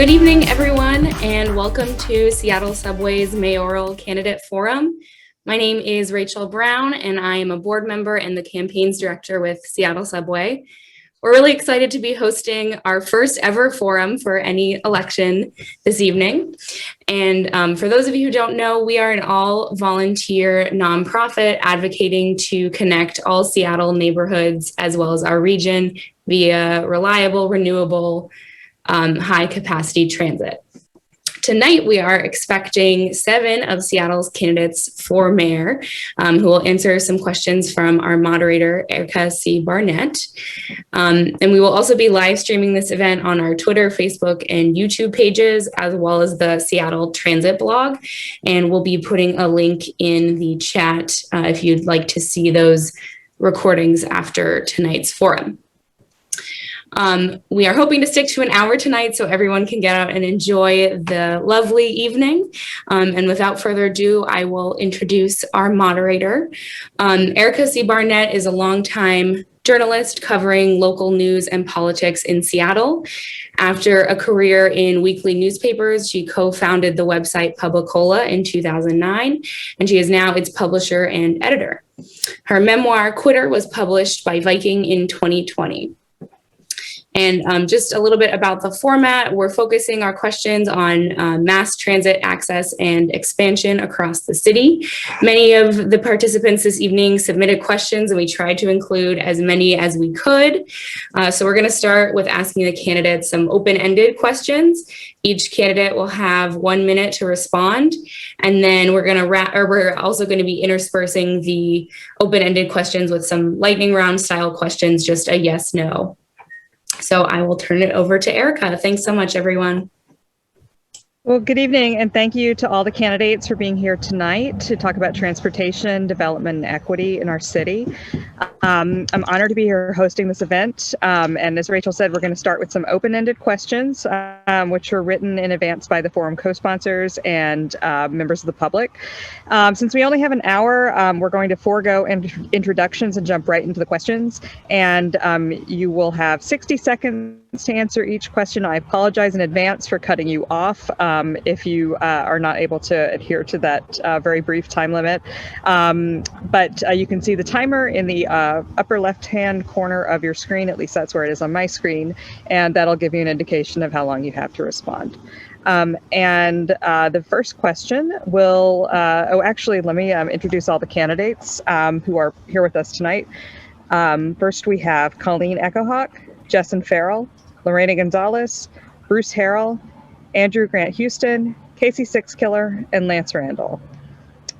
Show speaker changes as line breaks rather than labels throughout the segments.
Good evening, everyone, and welcome to Seattle Subway's Mayoral Candidate Forum. My name is Rachel Brown, and I am a board member and the campaigns director with Seattle Subway. We're really excited to be hosting our first ever forum for any election this evening. And for those of you who don't know, we are an all volunteer nonprofit advocating to connect all Seattle neighborhoods as well as our region via reliable, renewable, high capacity transit. Tonight, we are expecting 7 of Seattle's candidates for mayor who will answer some questions from our moderator, Erica C. Barnett. And we will also be live streaming this event on our Twitter, Facebook, and YouTube pages, as well as the Seattle Transit blog. And we'll be putting a link in the chat if you'd like to see those recordings after tonight's forum. We are hoping to stick to an hour tonight so everyone can get out and enjoy the lovely evening. And without further ado, I will introduce our moderator. Erica C. Barnett is a longtime journalist covering local news and politics in Seattle. After a career in weekly newspapers, she co-founded the website Publicola in 2009, and she is now its publisher and editor. Her memoir, Quitter, was published by Viking in 2020. And just a little bit about the format, we're focusing our questions on mass transit access and expansion across the city. Many of the participants this evening submitted questions, and we tried to include as many as we could. So we're going to start with asking the candidates some open-ended questions. Each candidate will have 1 minute to respond, and then we're also going to be interspersing the open-ended questions with some lightning round style questions, just a yes, no. So I will turn it over to Erica. Thanks so much, everyone.
Well, good evening, and thank you to all the candidates for being here tonight to talk about transportation, development, and equity in our city. I'm honored to be here hosting this event, and as Rachel said, we're going to start with some open-ended questions, which were written in advance by the forum co-sponsors and members of the public. Since we only have an hour, we're going to forego introductions and jump right into the questions, and you will have 60 seconds to answer each question. I apologize in advance for cutting you off if you are not able to adhere to that very brief time limit. But you can see the timer in the upper left-hand corner of your screen, at least that's where it is on my screen, and that'll give you an indication of how long you have to respond. And the first question will, actually, let me introduce all the candidates who are here with us tonight. First, we have Colleen Echohawk, Jessen Farrell, Lorena Gonzalez, Bruce Harrell, Andrew Grant Houston, Casey Sixkiller, and Lance Randall.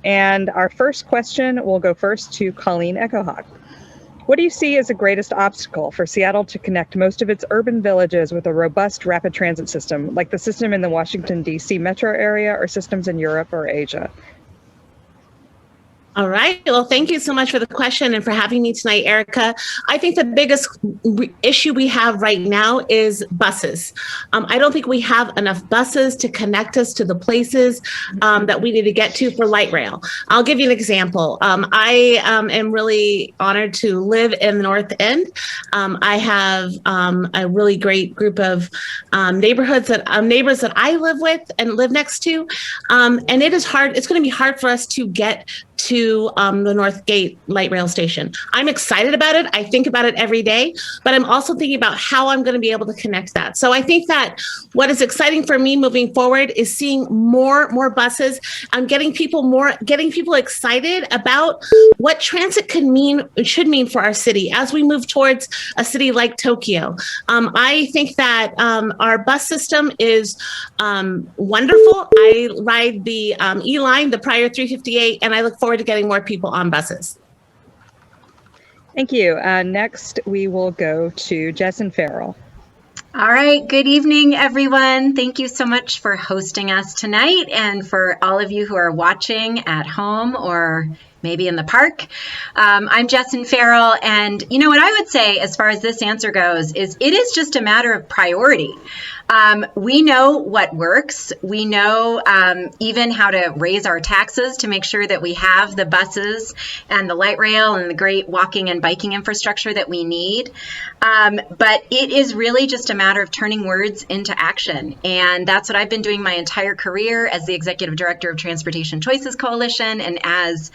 And our first question will go first to Colleen Echohawk. What do you see as the greatest obstacle for Seattle to connect most of its urban villages with a robust rapid transit system, like the system in the Washington, D.C. metro area or systems in Europe or Asia?
All right. Well, thank you so much for the question and for having me tonight, Erica. I think the biggest issue we have right now is buses. I don't think we have enough buses to connect us to the places that we need to get to for light rail. I'll give you an example. I am really honored to live in the North End. I have a really great group of neighbors that I live with and live next to. And it is hard. It's going to be hard for us to get to the North Gate light rail station. I'm excited about it. I think about it every day, but I'm also thinking about how I'm going to be able to connect that. So I think that what is exciting for me moving forward is seeing more buses. I'm getting people excited about what transit should mean for our city as we move towards a city like Tokyo. I think that our bus system is wonderful. I ride the E-Line, the Prior 358, and I look forward to getting more people on buses.
Thank you. Next, we will go to Jessen Farrell.
All right. Good evening, everyone. Thank you so much for hosting us tonight, and for all of you who are watching at home or maybe in the park. I'm Jessen Farrell, and you know what I would say as far as this answer goes is it is just a matter of priority. We know what works. We know even how to raise our taxes to make sure that we have the buses and the light rail and the great walking and biking infrastructure that we need. But it is really just a matter of turning words into action. And that's what I've been doing my entire career as the Executive Director of Transportation Choices Coalition and as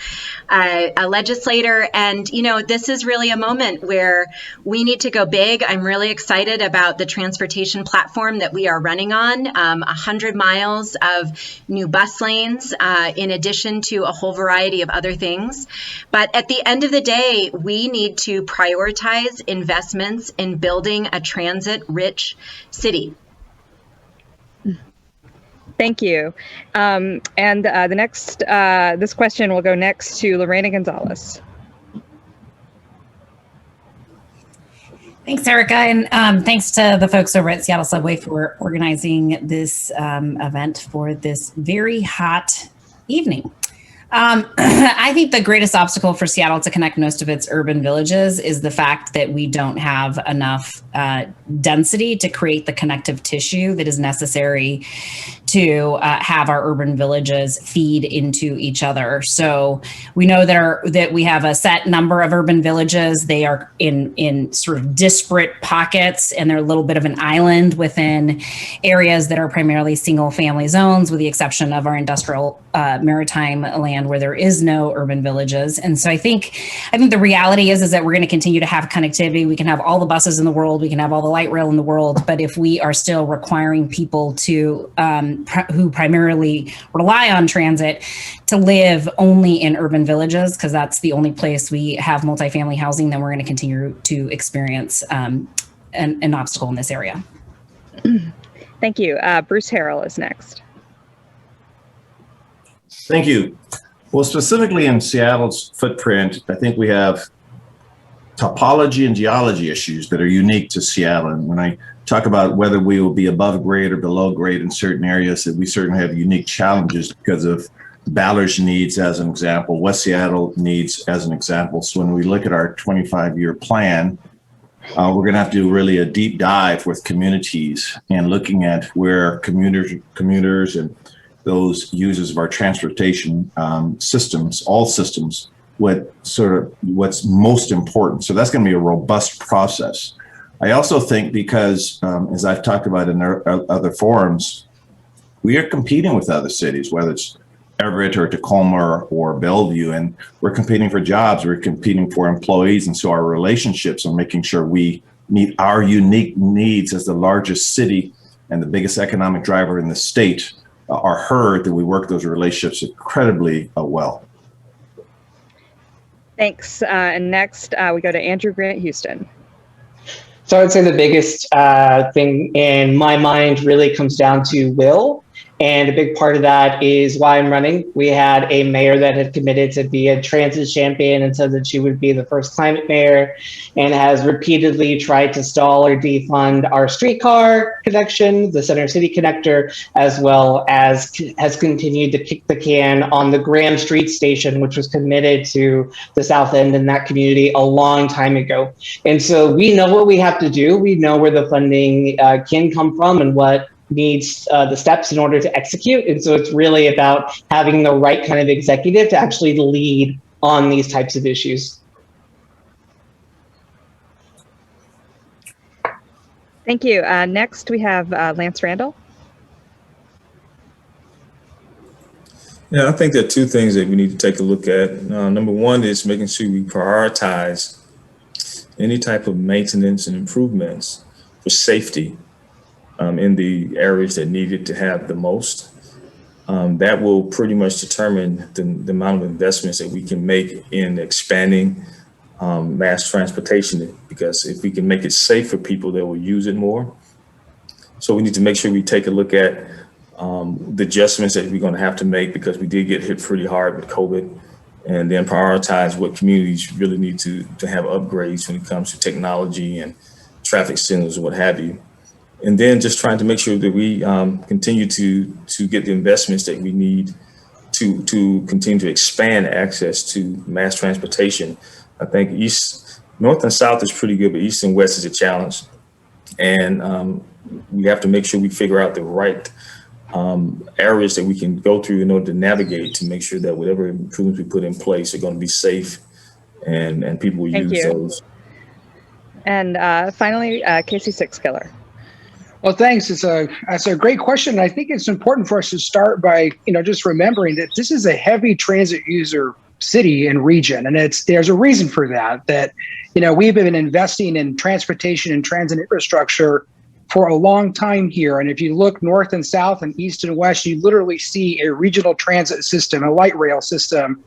a legislator. And, you know, this is really a moment where we need to go big. I'm really excited about the transportation platform that we are running on, 100 miles of new bus lanes, in addition to a whole variety of other things. But at the end of the day, we need to prioritize investments in building a transit-rich city.
Thank you. The next, this question will go next to Lorena Gonzalez.
Thanks, Erica, and thanks to the folks over at Seattle Subway for organizing this event for this very hot evening. I think the greatest obstacle for Seattle to connect most of its urban villages is the fact that we don't have enough density to create the connective tissue that is necessary to have our urban villages feed into each other. So we know that we have a set number of urban villages. They are in sort of disparate pockets, and they're a little bit of an island within areas that are primarily single family zones, with the exception of our industrial maritime land where there is no urban villages. And so I think the reality is that we're going to continue to have connectivity. We can have all the buses in the world, we can have all the light rail in the world, but if we are still requiring people to who primarily rely on transit to live only in urban villages, because that's the only place we have multifamily housing, then we're going to continue to experience an obstacle in this area.
Thank you. Bruce Harrell is next.
Thank you. Well, specifically in Seattle's footprint, I think we have topology and geology issues that are unique to Seattle. And when I talk about whether we will be above grade or below grade in certain areas, that we certainly have unique challenges because of Ballard's needs, as an example, West Seattle needs, as an example. So when we look at our 25-year plan, we're going to have to do really a deep dive with communities and looking at where commuters and those users of our transportation systems, all systems, what's most important. So that's going to be a robust process. I also think because, as I've talked about in other forums, we are competing with other cities, whether it's Everett or Tacoma or Bellevue, and we're competing for jobs, we're competing for employees. And so our relationships are making sure we meet our unique needs as the largest city and the biggest economic driver in the state are heard, that we work those relationships incredibly well.
Thanks. And next, we go to Andrew Grant Houston.
So I would say the biggest thing in my mind really comes down to will. And a big part of that is why I'm running. We had a mayor that had committed to be a transit champion and said that she would be the first climate mayor, and has repeatedly tried to stall or defund our streetcar connection, the Center City connector, as well as has continued to kick the can on the Graham Street station, which was committed to the South End in that community a long time ago. And so we know what we have to do. We know where the funding can come from and what needs the steps in order to execute. And so it's really about having the right kind of executive to actually lead on these types of issues.
Thank you. Next, we have Lance Randall.
Yeah, I think there are two things that we need to take a look at. Number one is making sure we prioritize any type of maintenance and improvements for safety in the areas that need it to have the most. That will pretty much determine the amount of investments that we can make in expanding mass transportation, because if we can make it safe for people, they will use it more. So we need to make sure we take a look at the adjustments that we're going to have to make, because we did get hit pretty hard with COVID, and then prioritize what communities really need to have upgrades when it comes to technology and traffic signals or what have you. And then just trying to make sure that we continue to get the investments that we need to continue to expand access to mass transportation. I think north and south is pretty good, but east and west is a challenge. And we have to make sure we figure out the right areas that we can go through in order to navigate to make sure that whatever improvements we put in place are going to be safe and people will use those.
And finally, Casey Sixkiller.
Well, thanks. It's a great question. I think it's important for us to start by, just remembering that this is a heavy transit user city and region. And there's a reason for that, we've been investing in transportation and transit infrastructure for a long time here. And if you look north and south and east and west, you literally see a regional transit system, a light rail system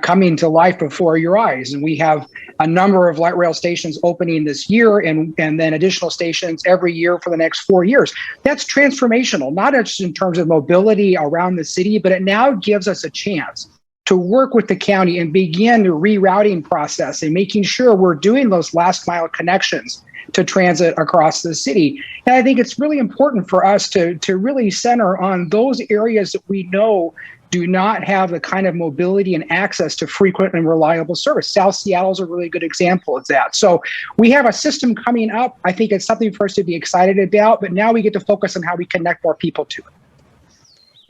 coming to life before your eyes. And we have a number of light rail stations opening this year and then additional stations every year for the next 4 years. That's transformational, not just in terms of mobility around the city, but it now gives us a chance to work with the county and begin the rerouting process and making sure we're doing those last mile connections to transit across the city. And I think it's really important for us to really center on those areas that we know do not have the kind of mobility and access to frequent and reliable service. South Seattle is a really good example of that. So we have a system coming up. I think it's something for us to be excited about, but now we get to focus on how we connect more people to it.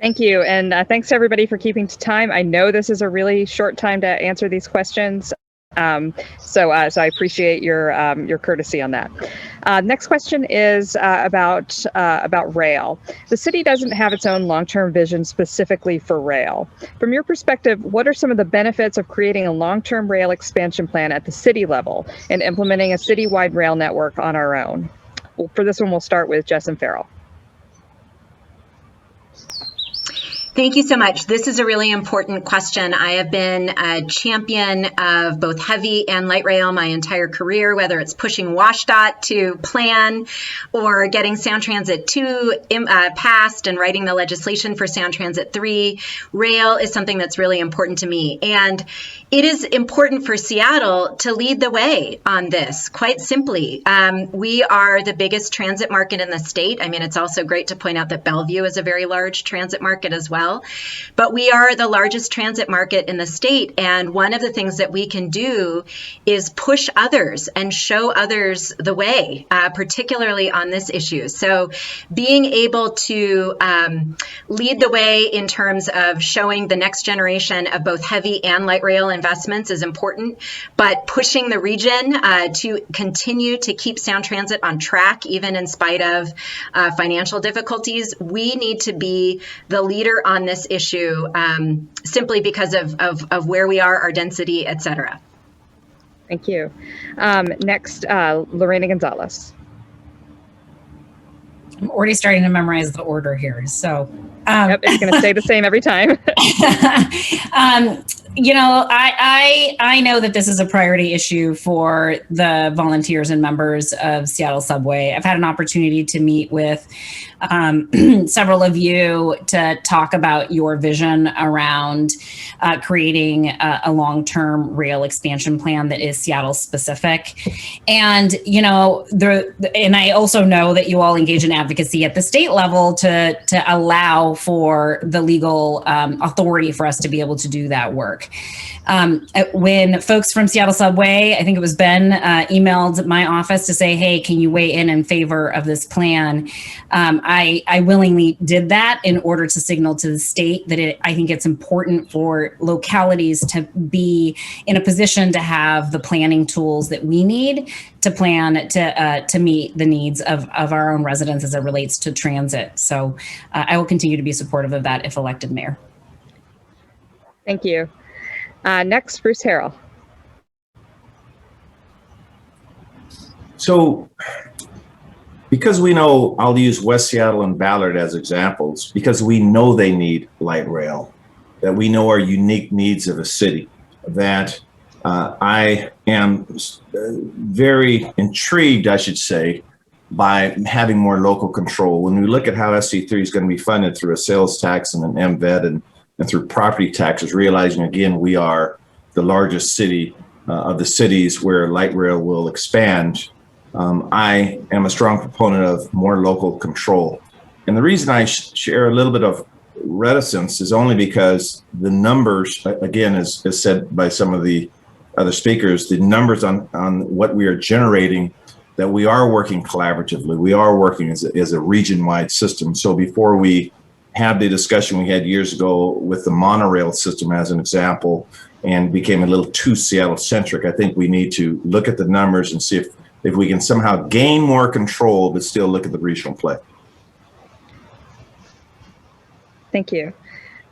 Thank you. And thanks to everybody for keeping to time. I know this is a really short time to answer these questions. So I appreciate your courtesy on that. Next question is about rail. The city doesn't have its own long-term vision specifically for rail. From your perspective, what are some of the benefits of creating a long-term rail expansion plan at the city level and implementing a citywide rail network on our own? Well, for this one, we'll start with Jess and Farrell.
Thank you so much. This is a really important question. I have been a champion of both heavy and light rail my entire career, whether it's pushing WashDOT to plan or getting Sound Transit 2 passed and writing the legislation for Sound Transit 3. Rail is something that's really important to me. And it is important for Seattle to lead the way on this, quite simply. We are the biggest transit market in the state. I mean, it's also great to point out that Bellevue is a very large transit market as well. But we are the largest transit market in the state. And one of the things that we can do is push others and show others the way, particularly on this issue. So being able to lead the way in terms of showing the next generation of both heavy and light rail investments is important, but pushing the region to continue to keep Sound Transit on track, even in spite of financial difficulties, we need to be the leader on this issue simply because of where we are, our density, et cetera.
Thank you. Next, Lorena Gonzalez.
I'm already starting to memorize the order here. So
yep, it's going to stay the same every time.
I know that this is a priority issue for the volunteers and members of Seattle Subway. I've had an opportunity to meet with several of you to talk about your vision around creating a long-term rail expansion plan that is Seattle specific. And, and I also know that you all engage in advocacy at the state level to allow for the legal authority for us to be able to do that work. When folks from Seattle Subway, I think it was Ben, emailed my office to say, hey, can you weigh in favor of this plan? I willingly did that in order to signal to the state that I think it's important for localities to be in a position to have the planning tools that we need to plan to meet the needs of our own residents as it relates to transit. So I will continue to be supportive of that if elected mayor.
Thank you. Next, Bruce Harrell.
So, because we know, I'll use West Seattle and Ballard as examples, because we know they need light rail, that we know our unique needs of a city, that I am very intrigued, I should say, by having more local control. When we look at how SC3 is going to be funded through a sales tax and an MVET and through property taxes, realizing again, we are the largest city of the cities where light rail will expand. I am a strong proponent of more local control. And the reason I share a little bit of reticence is only because the numbers, again, as said by some of the other speakers, the numbers on what we are generating that we are working collaboratively. We are working as a region-wide system. So before we have the discussion we had years ago with the monorail system as an example and became a little too Seattle-centric, I think we need to look at the numbers and see if we can somehow gain more control, but still look at the regional play.
Thank you.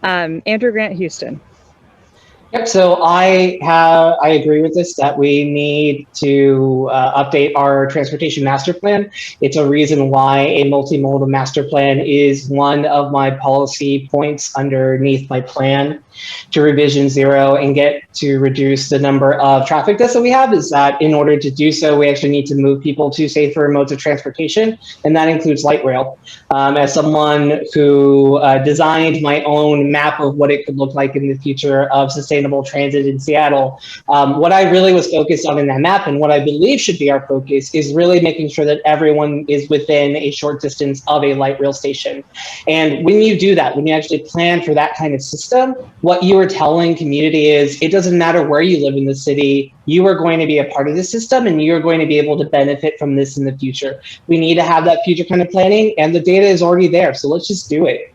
Andrew Grant, Houston.
Yep. So I agree with this, that we need to update our transportation master plan. It's a reason why a multimodal master plan is one of my policy points underneath my plan to revision 0 and get to reduce the number of traffic deaths that we have. Is that in order to do so, we actually need to move people to safer modes of transportation, and that includes light rail. As someone who designed my own map of what it could look like in the future of sustainable transit in Seattle, what I really was focused on in that map, and what I believe should be our focus, is really making sure that everyone is within a short distance of a light rail station. And when you do that, when you actually plan for that kind of system, what you are telling community is, it doesn't matter where you live in the city, you are going to be a part of the system and you're going to be able to benefit from this in the future. We need to have that future kind of planning, and the data is already there. So let's just do it.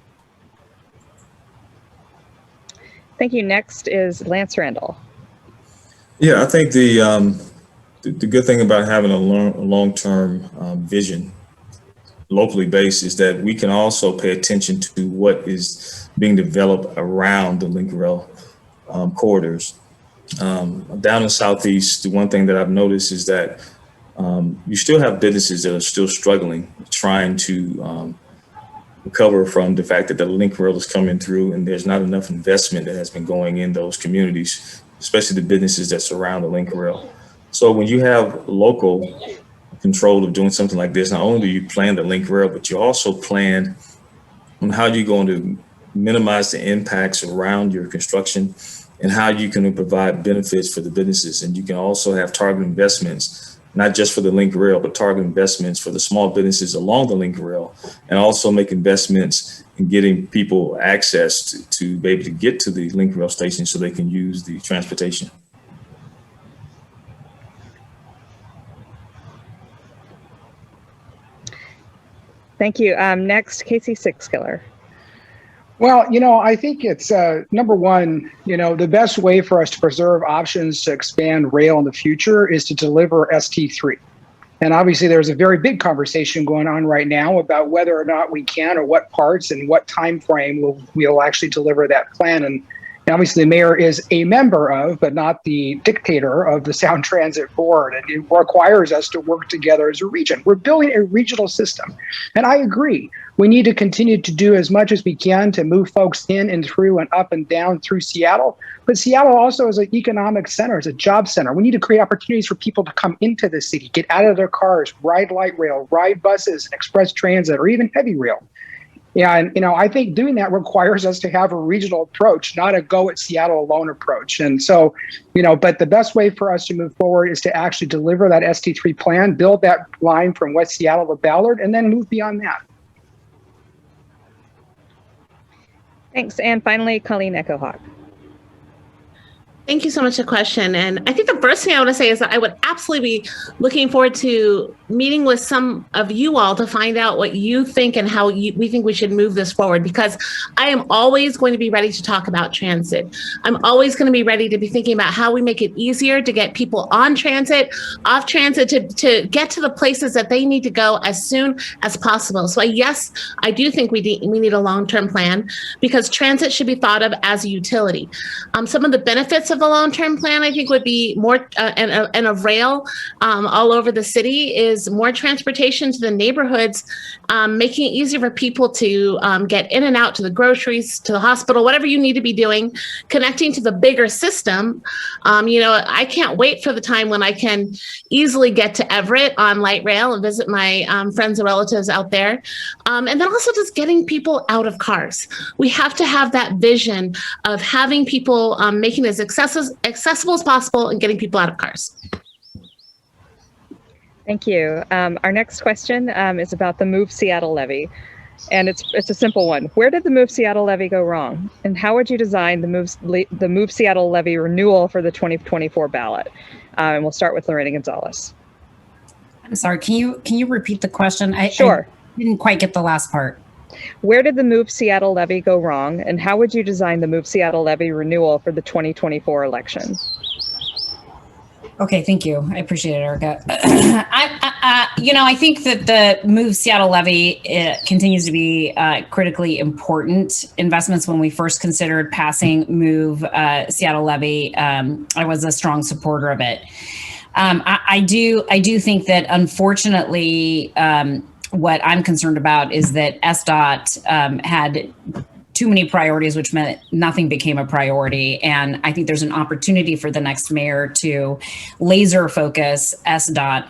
Thank you. Next is Lance Randall.
Yeah, I think the good thing about having a long-term vision locally based is that we can also pay attention to what is being developed around the link rail corridors. Down in Southeast, the one thing that I've noticed is that you still have businesses that are still struggling, trying to recover from the fact that the link rail is coming through and there's not enough investment that has been going in those communities, especially the businesses that surround the link rail. So when you have local control of doing something like this, not only do you plan the link rail, but you also plan on how you're going to minimize the impacts around your construction and how you can provide benefits for the businesses. And you can also have target investments, not just for the link rail, but target investments for the small businesses along the link rail, and also make investments in getting people access to be able to get to the link rail station so they can use the transportation.
Thank you. Next, Casey Sixkiller.
Well, I think it's number one, the best way for us to preserve options to expand rail in the future is to deliver ST3. And obviously, there's a very big conversation going on right now about whether or not we can, or what parts and what time frame we'll actually deliver that plan. And obviously, the mayor is a member of, but not the dictator of, the Sound Transit Board. And it requires us to work together as a region. We're building a regional system. And I agree. We need to continue to do as much as we can to move folks in and through and up and down through Seattle. But Seattle also is an economic center, is a job center. We need to create opportunities for people to come into the city, get out of their cars, ride light rail, ride buses, express transit, or even heavy rail. Yeah, and I think doing that requires us to have a regional approach, not a go at Seattle alone approach. And so, but the best way for us to move forward is to actually deliver that ST3 plan, build that line from West Seattle to Ballard, and then move beyond that.
Thanks. And finally, Colleen Echohawk.
Thank you so much for the question. And I think the first thing I want to say is that I would absolutely be looking forward to meeting with some of you all to find out what you think and how we think we should move this forward, because I am always going to be ready to talk about transit. I'm always going to be ready to be thinking about how we make it easier to get people on transit, off transit, to get to the places that they need to go as soon as possible. So yes, I do think we need a long-term plan, because transit should be thought of as a utility. Some of the benefits of the long-term plan, I think, would be more and of rail all over the city is more transportation to the neighborhoods, making it easier for people to get in and out to the groceries, to the hospital, whatever you need to be doing, connecting to the bigger system. I can't wait for the time when I can easily get to Everett on light rail and visit my friends and relatives out there. And then also just getting people out of cars. We have to have that vision of having people making it as accessible as possible and getting people out of cars.
Thank you. Our next question is about the Move Seattle levy. And it's a simple one. Where did the Move Seattle levy go wrong? And how would you design the Move Seattle levy renewal for the 2024 ballot? And we'll start with Lorena Gonzalez.
I'm sorry, can you repeat the question?
Sure.
I didn't quite get the last part.
Where did the Move Seattle levy go wrong, and how would you design the Move Seattle levy renewal for the 2024 election?
Okay, thank you. I appreciate it, Erica. I think that the Move Seattle levy continues to be critically important investments. When we first considered passing Move Seattle levy, I was a strong supporter of it. I do think that, unfortunately, what I'm concerned about is that SDOT had too many priorities, which meant nothing became a priority. And I think there's an opportunity for the next mayor to laser focus SDOT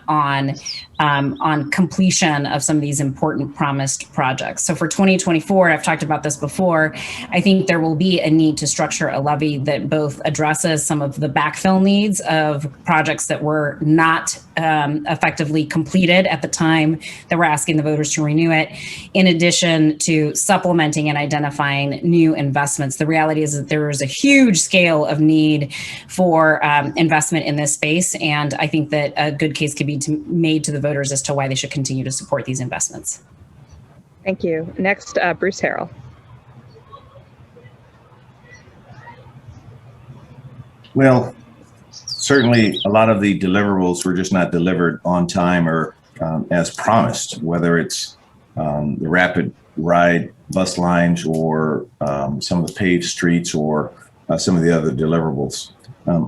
on completion of some of these important promised projects. So for 2024, I've talked about this before, I think there will be a need to structure a levy that both addresses some of the backfill needs of projects that were not effectively completed at the time that we're asking the voters to renew it, in addition to supplementing and identifying new investments. The reality is that there is a huge scale of need for investment in this space, and I think that a good case could be made to the voters as to why they should continue to support these investments.
Thank you. Next, Bruce Harrell.
Well, certainly a lot of the deliverables were just not delivered on time or as promised, whether it's the rapid ride bus lines or some of the paved streets or some of the other deliverables.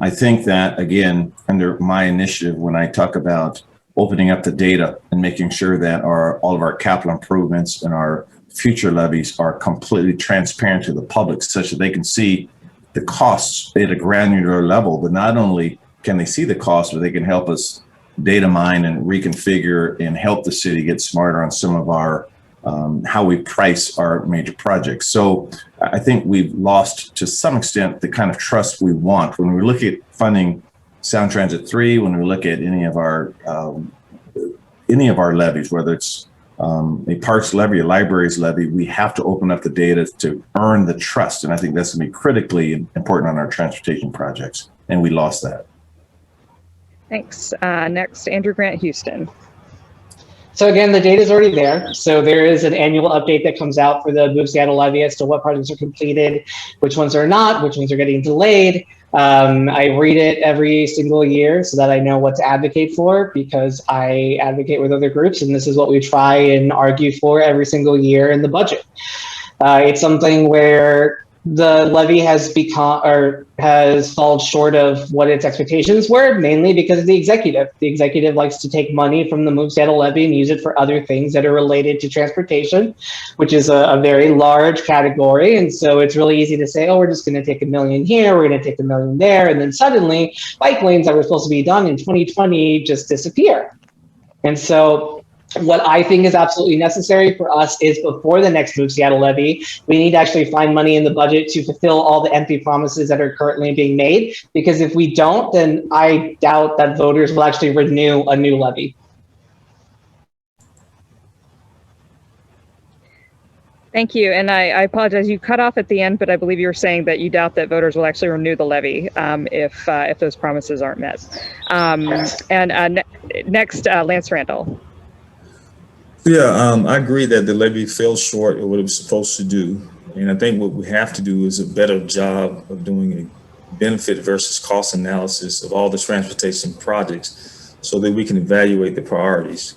I think that, again, under my initiative, when I talk about opening up the data and making sure that all of our capital improvements and our future levies are completely transparent to the public, such that they can see the costs at a granular level. But not only can they see the costs, but they can help us data mine and reconfigure and help the city get smarter on some of our how we price our major projects. So I think we've lost, to some extent, the kind of trust we want. When we look at funding Sound Transit 3, when we look at any of our levies, whether it's a parks levy, a libraries levy, we have to open up the data to earn the trust. And I think that's going to be critically important on our transportation projects. And we lost that.
Thanks. Next, Andrew Grant Houston.
So again, the data is already there. So there is an annual update that comes out for the Move Seattle levy as to what projects are completed, which ones are not, which ones are getting delayed. I read it every single year so that I know what to advocate for, because I advocate with other groups, and this is what we try and argue for every single year in the budget. It's something where the levy has become, or has fallen short of what its expectations were, mainly because of the executive. The executive likes to take money from the Move Seattle levy and use it for other things that are related to transportation, which is a very large category. And so it's really easy to say, oh, we're just going to take $1 million here, we're going to take $1 million there. And then suddenly bike lanes that were supposed to be done in 2020 just disappear. And so what I think is absolutely necessary for us is, before the next Move Seattle levy, we need to actually find money in the budget to fulfill all the empty promises that are currently being made. Because if we don't, then I doubt that voters will actually renew a new levy.
Thank you. And I apologize, you cut off at the end, but I believe you were saying that you doubt that voters will actually renew the levy if those promises aren't met. Next, Lance Randall.
Yeah, I agree that the levy fell short of what it was supposed to do. And I think what we have to do is a better job of doing a benefit versus cost analysis of all the transportation projects so that we can evaluate the priorities.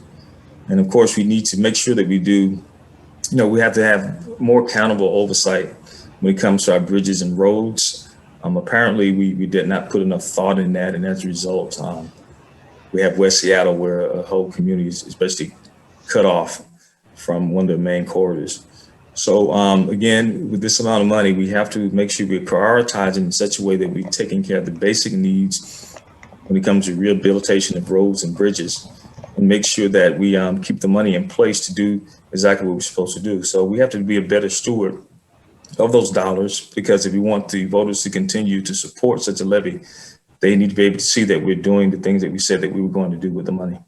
And of course, we need to make sure that we do, we have to have more accountable oversight when it comes to our bridges and roads. Apparently, we did not put enough thought in that. And as a result, we have West Seattle, where a whole community is basically cut off from one of the main corridors. So again, with this amount of money, we have to make sure we're prioritizing in such a way that we're taking care of the basic needs when it comes to rehabilitation of roads and bridges, and make sure that we keep the money in place to do exactly what we're supposed to do. So we have to be a better steward of those dollars, because if we want the voters to continue to support such a levy, they need to be able to see that we're doing the things that we said that we were going to do with the money.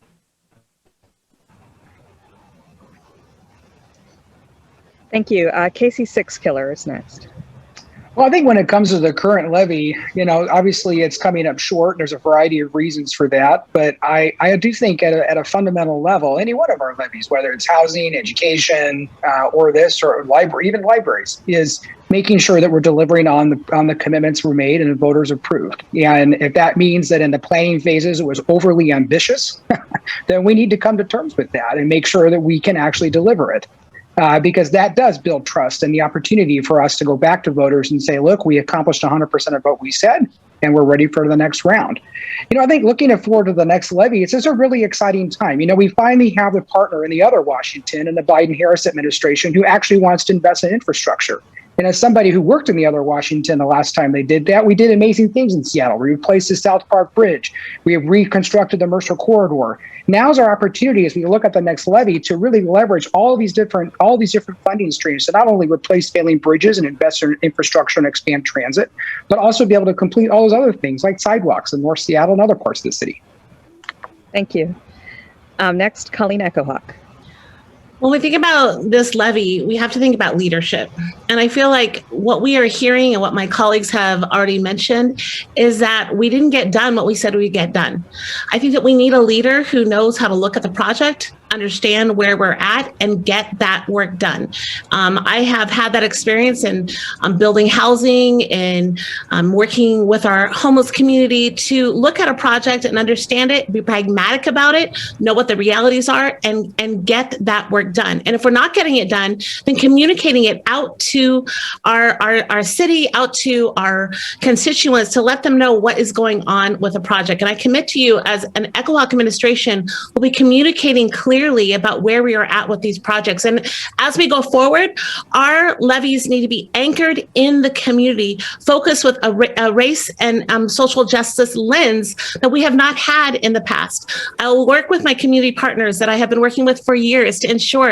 Thank you. Casey Sixkiller is next.
Well, I think when it comes to the current levy, obviously it's coming up short. There's a variety of reasons for that. But I do think at a fundamental level, any one of our levies, whether it's housing, education, or this, or library, even libraries, is making sure that we're delivering on the commitments were made and the voters approved. And if that means that in the planning phases it was overly ambitious, then we need to come to terms with that and make sure that we can actually deliver it. Because that does build trust and the opportunity for us to go back to voters and say, look, we accomplished 100% of what we said, and we're ready for the next round. I think looking forward to the next levy, it's just a really exciting time. We finally have a partner in the other Washington in the Biden-Harris administration who actually wants to invest in infrastructure. And as somebody who worked in the other Washington the last time they did that, we did amazing things in Seattle. We replaced the South Park Bridge. We have reconstructed the Mercer Corridor. Now's our opportunity as we look at the next levy to really leverage all these different funding streams to not only replace failing bridges and invest in infrastructure and expand transit, but also be able to complete all those other things like sidewalks in North Seattle and other parts of the city.
Thank you. Next, Colleen Echohawk.
When we think about this levy, we have to think about leadership. And I feel like what we are hearing and what my colleagues have already mentioned is that we didn't get done what we said we'd get done. I think that we need a leader who knows how to look at the project, understand where we're at, and get that work done. I have had that experience in building housing and working with our homeless community to look at a project and understand it, be pragmatic about it, know what the realities are, and get that work done. And if we're not getting it done, then communicating it out to our city, out to our constituents to let them know what is going on with the project. And I commit to you as an EchoHawk administration, we'll be communicating clearly about where we are at with these projects. And as we go forward, our levies need to be anchored in the community, focused with a race and social justice lens that we have not had in the past. I will work with my community partners that I have been working with for years to ensure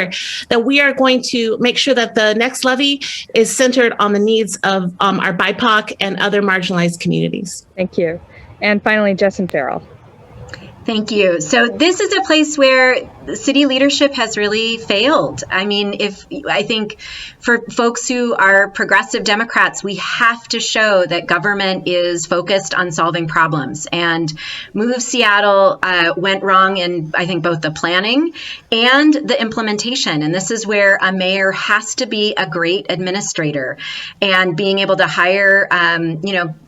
that we are going to make sure that the next levy is centered on the needs of our BIPOC and other marginalized communities.
Thank you. And finally, Justin Farrell.
Thank you. So this is a place where the city leadership has really failed. I mean, I think for folks who are progressive Democrats, we have to show that government is focused on solving problems. And Move Seattle went wrong in, I think, both the planning and the implementation. And this is where a mayor has to be a great administrator and being able to hire,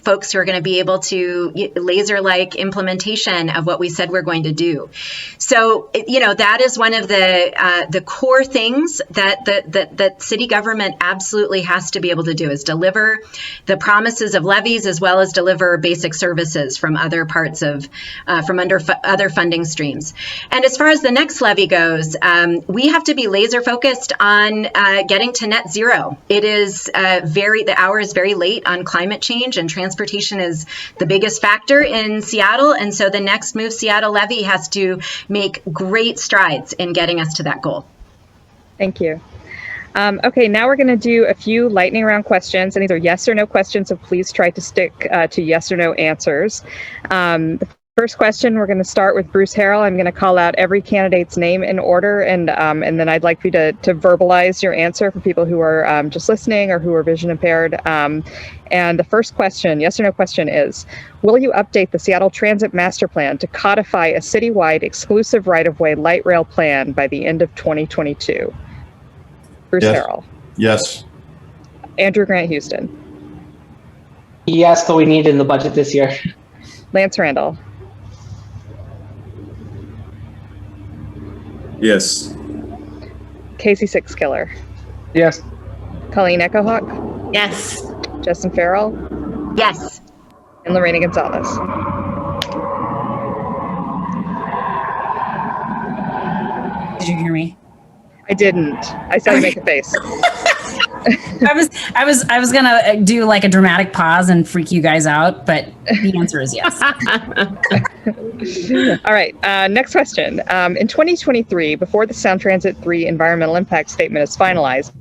folks who are going to be able to laser-like implementation of what we said we're going to do. So, that is one of the core things that city government absolutely has to be able to do is deliver the promises of levies as well as deliver basic services from other parts of other funding streams. And as far as the next levy goes, we have to be laser focused on getting to net zero. It is the hour is very late on climate change, and transportation is the biggest factor in Seattle. And so the next Move Seattle levy has to make great strides in getting us to that goal.
Thank you. Okay, now we're going to do a few lightning round questions, and these are yes or no questions, so please try to stick to yes or no answers. The first question, we're going to start with Bruce Harrell. I'm going to call out every candidate's name in order, and then I'd like you to verbalize your answer for people who are just listening or who are vision impaired. And the first question, yes or no question is, will you update the Seattle Transit Master Plan to codify a citywide exclusive right-of-way light rail plan by the end of 2022? Bruce Harrell.
Yes.
Andrew Grant Houston.
Yes, but we need it in the budget this year.
Lance Randall.
Yes.
Casey Sixkiller.
Yes.
Colleen Echohawk.
Yes.
Justin Farrell.
Yes.
And Lorena Gonzalez.
Did you hear me?
I didn't. I saw you make a face.
I was gonna do like a dramatic pause and freak you guys out, but the answer is yes.
All right. Next question. In 2023, before the Sound Transit 3 environmental impact statement is finalized,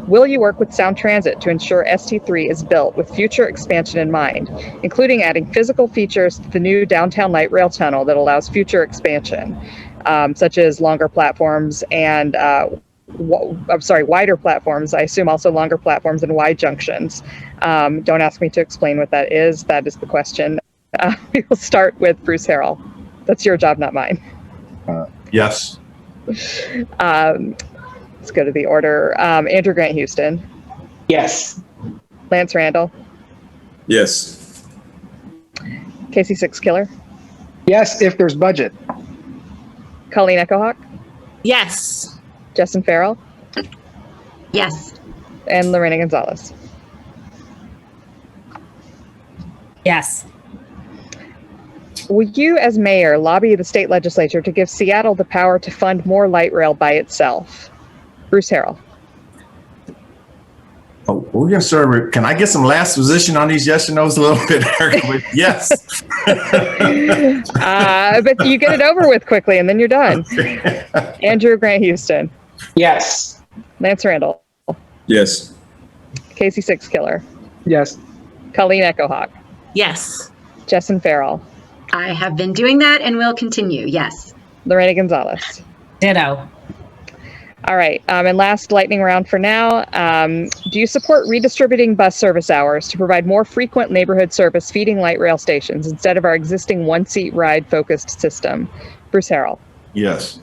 will you work with Sound Transit to ensure ST3 is built with future expansion in mind, including adding physical features to the new downtown light rail tunnel that allows future expansion, such as longer platforms and wider platforms. I assume also longer platforms and wide junctions. Don't ask me to explain what that is. That is the question. We will start with Bruce Harrell. That's your job, not mine.
Yes.
Let's go to the order. Andrew Grant Houston.
Yes.
Lance Randall.
Yes.
Casey Six Killer.
Yes, if there's budget.
Colleen Echohawk.
Yes.
Justin Farrell.
Yes.
And Lorena Gonzalez.
Yes.
Will you, as mayor, lobby the state legislature to give Seattle the power to fund more light rail by itself? Bruce Harrell.
Oh, we're gonna start. Can I get some last position on these yes or no's a little bit? Yes.
But you get it over with quickly and then you're done.
Okay.
Andrew Grant Houston.
Yes.
Lance Randall.
Yes.
Casey Six Killer.
Yes.
Colleen Echohawk.
Yes.
Justin Farrell.
I have been doing that and will continue. Yes.
Lorena Gonzalez.
Ditto.
All right. And last lightning round for now. Do you support redistributing bus service hours to provide more frequent neighborhood service feeding light rail stations instead of our existing one-seat ride focused system? Bruce Harrell.
Yes.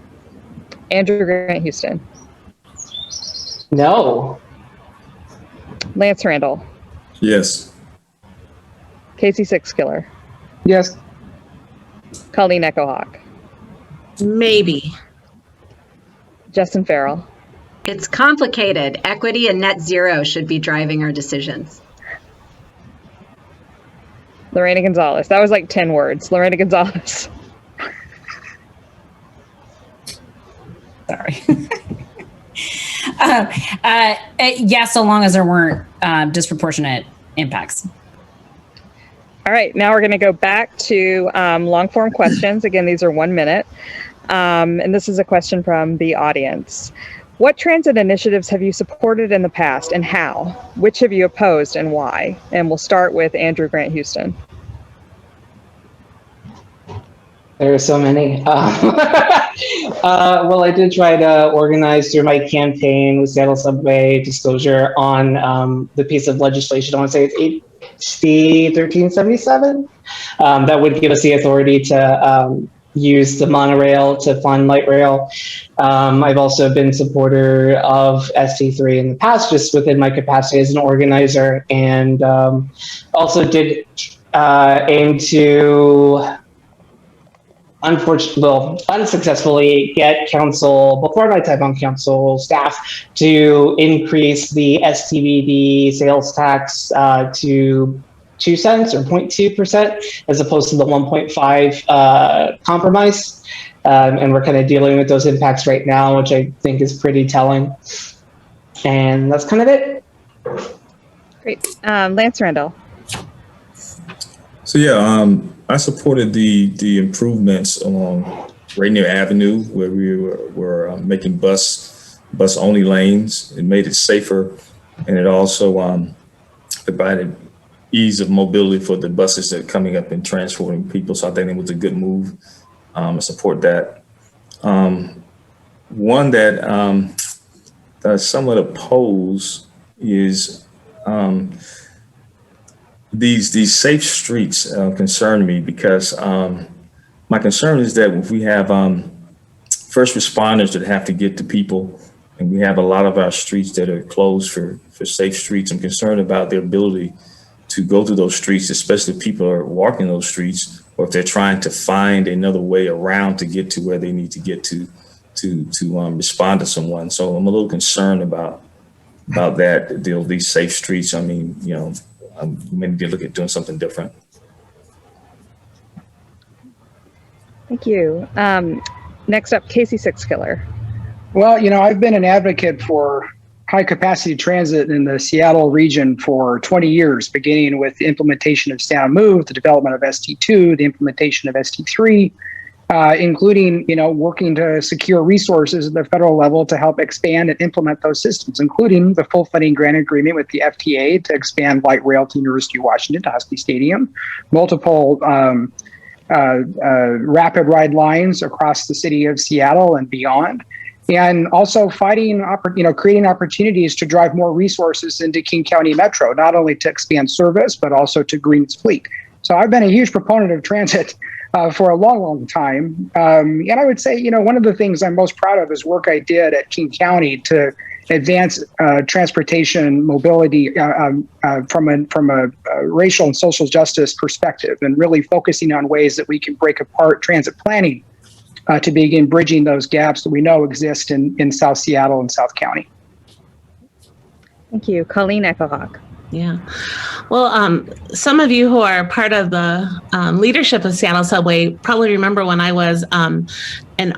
Andrew Grant Houston.
No.
Lance Randall.
Yes.
Casey Six Killer.
Yes.
Colleen Echohawk.
Maybe.
Justin Farrell.
It's complicated. Equity and net zero should be driving our decisions.
Lorena Gonzalez. That was like 10 words. Lorena Gonzalez.
Sorry. Yes, so long as there weren't disproportionate impacts.
All right, now we're going to go back to long form questions. Again, these are 1 minute. And this is a question from the audience. What transit initiatives have you supported in the past and how? Which have you opposed and why? And we'll start with Andrew Grant Houston.
There are so many. Well, I did try to organize through my campaign with Seattle Subway disclosure on the piece of legislation. I want to say it's HB 1377. That would give us the authority to use the monorail to fund light rail. I've also been supporter of ST3 in the past, just within my capacity as an organizer, and also did aim to unsuccessfully get council, before my time on council, staff to increase the STVD sales tax to 2 cents or 0.2% as opposed to the 1.5 compromise. And we're kind of dealing with those impacts right now, which I think is pretty telling. And that's kind of it.
Great. Lance Randall.
So yeah, I supported the improvements along Rainier Avenue where we were making bus only lanes. It made it safer, and it also provided ease of mobility for the buses that are coming up and transporting people. So I think it was a good move. I support that. One that I somewhat oppose is these safe streets concern me because my concern is that if we have first responders that have to get to people, and we have a lot of our streets that are closed for safe streets, I'm concerned about their ability to go through those streets, especially if people are walking those streets, or if they're trying to find another way around to get to where they need to get to respond to someone. So I'm a little concerned about that, these safe streets. I mean, maybe look at doing something different.
Thank you. Next up, Casey Six Killer.
Well, I've been an advocate for high capacity transit in the Seattle region for 20 years, beginning with the implementation of Sound Move, the development of ST2, the implementation of ST3, including, working to secure resources at the federal level to help expand and implement those systems, including the full funding grant agreement with the FTA to expand light rail to University of Washington, to Husky Stadium, multiple rapid ride lines across the city of Seattle and beyond. and also creating opportunities to drive more resources into King County Metro, not only to expand service, but also to green its fleet. So I've been a huge proponent of transit for a long, long time. And I would say, one of the things I'm most proud of is work I did at King County to advance transportation mobility from a racial and social justice perspective, and really focusing on ways that we can break apart transit planning to begin bridging those gaps that we know exist in South Seattle and South County.
Thank you. Colleen Echohawk.
Yeah. Well, some of you who are part of the leadership of Seattle Subway probably remember when I was an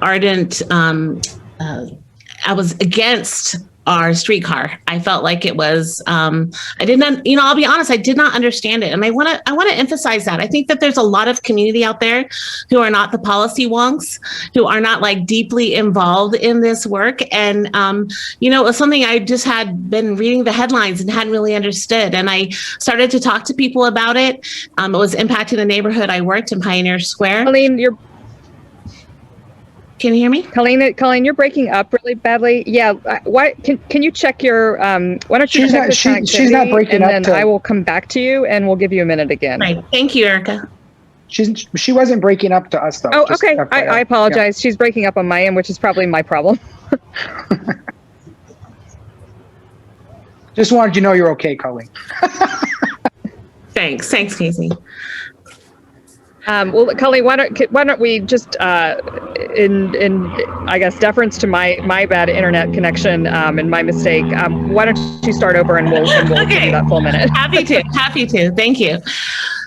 ardent, I was against our streetcar. I felt like it was, I didn't, I'll be honest, I did not understand it. And I want to emphasize that. I think that there's a lot of community out there who are not the policy wonks, who are not like deeply involved in this work. And, it was something I just had been reading the headlines and hadn't really understood. And I started to talk to people about it. It was impacting the neighborhood I worked in, Pioneer Square.
Colleen,
can you hear me?
Colleen, you're breaking up really badly. Yeah. Why can you check your why don't you check the connectivity,
she's not breaking
and
up.
And then I will come back to you and we'll give you a minute again.
Right. Thank you, Erica.
She wasn't breaking up to us though.
Oh, okay. I apologize. Yeah. She's breaking up on my end, which is probably my problem.
Just wanted you to know you're okay, Colleen.
Thanks, Casey.
Well, Colleen, why don't we just, in I guess deference to my bad internet connection and my mistake, why don't you start over and we'll
okay.
Give you that full minute.
Happy to. Thank you.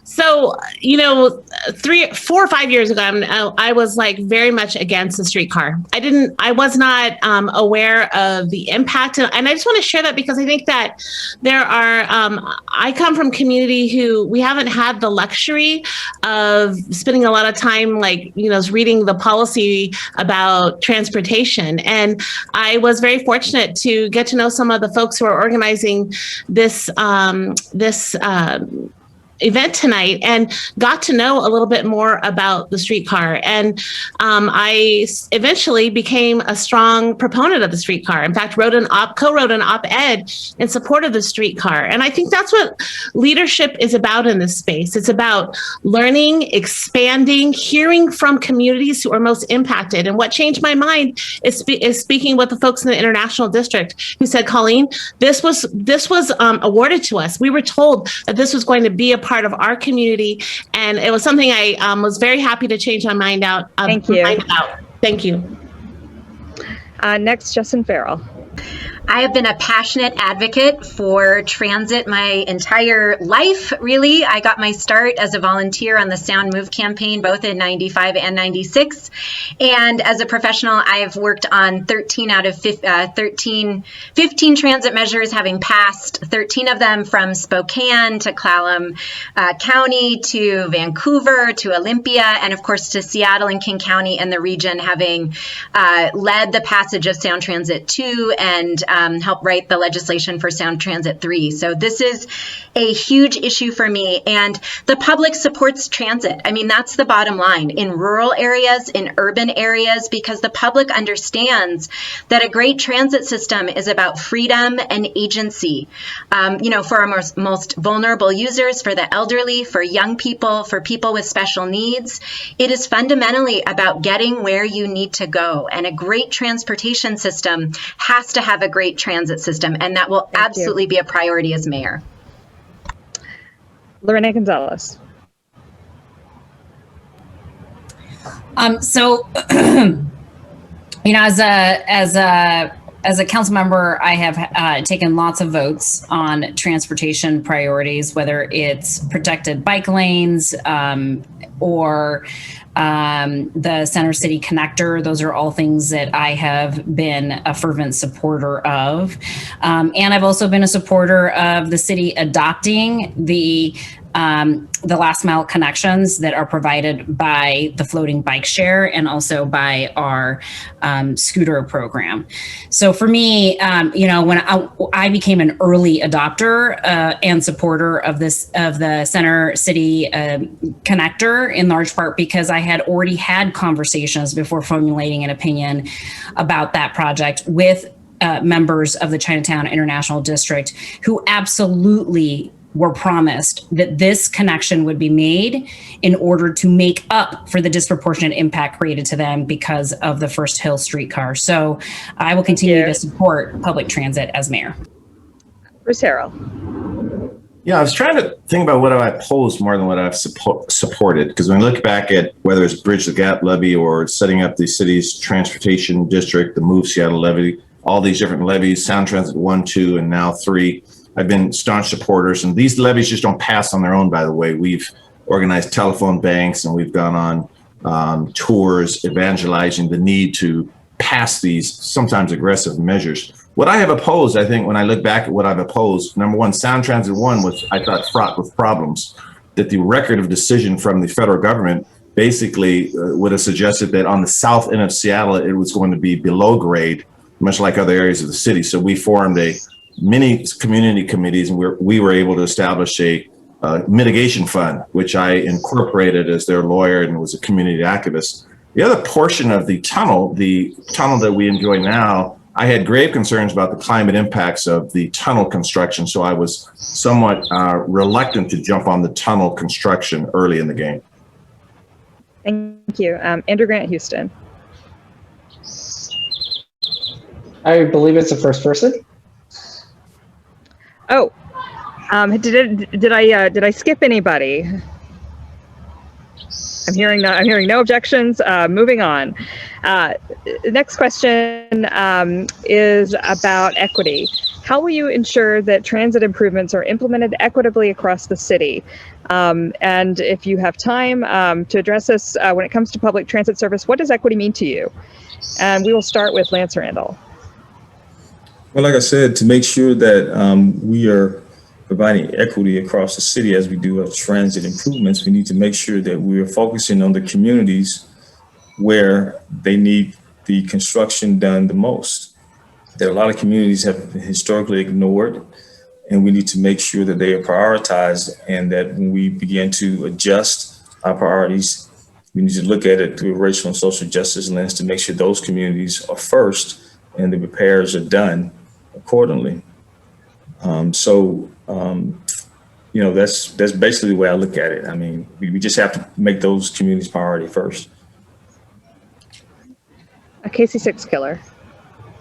So, 4 or 5 years ago, I was like very much against the streetcar. I was not aware of the impact. And I just want to share that because I think that there are, I come from community who we haven't had the luxury of spending a lot of time reading the policy about transportation. And I was very fortunate to get to know some of the folks who are organizing this, event tonight and got to know a little bit more about the streetcar. And I eventually became a strong proponent of the streetcar. In fact, co-wrote an op-ed in support of the streetcar. And I think that's what leadership is about in this space. It's about learning, expanding, hearing from communities who are most impacted. And what changed my mind is speaking with the folks in the International District who said, Colleen, this was awarded to us. We were told that this was going to be a part of our community, and it was something I was very happy to change my mind out.
Thank you.
Thank you.
Next, Justin Farrell.
I have been a passionate advocate for transit my entire life, really. I got my start as a volunteer on the Sound Move campaign, both in 95 and 96. And as a professional, I've worked on 15 transit measures, having passed 13 of them from Spokane to Clallam County to Vancouver to Olympia, and of course to Seattle and King County and the region, having led the passage of Sound Transit 2 and help write the legislation for Sound Transit 3. So this is a huge issue for me, and the public supports transit. I mean, that's the bottom line in rural areas, in urban areas, because the public understands that a great transit system is about freedom and agency. For our most vulnerable users, for the elderly, for young people, for people with special needs, it is fundamentally about getting where you need to go. And a great transportation system has to have a great transit system, and that will absolutely be a priority as mayor.
Lorena Gonzalez.
As a council member, I have taken lots of votes on transportation priorities, whether it's protected bike lanes or the Center City Connector. Those are all things that I have been a fervent supporter of. And I've also been a supporter of the city adopting the the last mile connections that are provided by the floating bike share and also by our scooter program. So for me, when I became an early adopter and supporter of the Center City connector, in large part because I had already had conversations before formulating an opinion about that project with members of the Chinatown International District who absolutely were promised that this connection would be made in order to make up for the disproportionate impact created to them because of the First Hill streetcar. So I will continue to support public transit as mayor.
Bruce Harrell.
Yeah, I was trying to think about what I opposed more than what I've supported. Because when I look back at whether it's Bridge the Gap levy or setting up the city's transportation district, the Move Seattle levy, all these different levies, Sound Transit 1, 2, and now 3, I've been staunch supporters. And these levies just don't pass on their own, by the way. We've organized telephone banks and we've gone on tours evangelizing the need to pass these sometimes aggressive measures. What I have opposed, I think, when I look back at what I've opposed, number one, Sound Transit 1 was, I thought, fraught with problems. That the record of decision from the federal government basically would have suggested that on the south end of Seattle, it was going to be below grade, much like other areas of the city. So we formed many community committees, and we were able to establish a mitigation fund, which I incorporated as their lawyer and was a community activist. The other portion of the tunnel that we enjoy now, I had grave concerns about the climate impacts of the tunnel construction, so I was somewhat reluctant to jump on the tunnel construction early in the game.
Thank you. Andrew Grant Houston.
I believe it's the first person.
Oh, did I skip anybody? I'm hearing no objections. Moving on. Next question is about equity. How will you ensure that transit improvements are implemented equitably across the city? And if you have time to address this, when it comes to public transit service, what does equity mean to you? And we will start with Lance Randall.
Well, like I said, to make sure that we are providing equity across the city as we do our transit improvements, we need to make sure that we are focusing on the communities where they need the construction done the most. There are a lot of communities have been historically ignored, and we need to make sure that they are prioritized, and that when we begin to adjust our priorities, we need to look at it through a racial and social justice lens to make sure those communities are first and the repairs are done accordingly. That's basically the way I look at it. I mean, we just have to make those communities priority first.
A KC6 killer.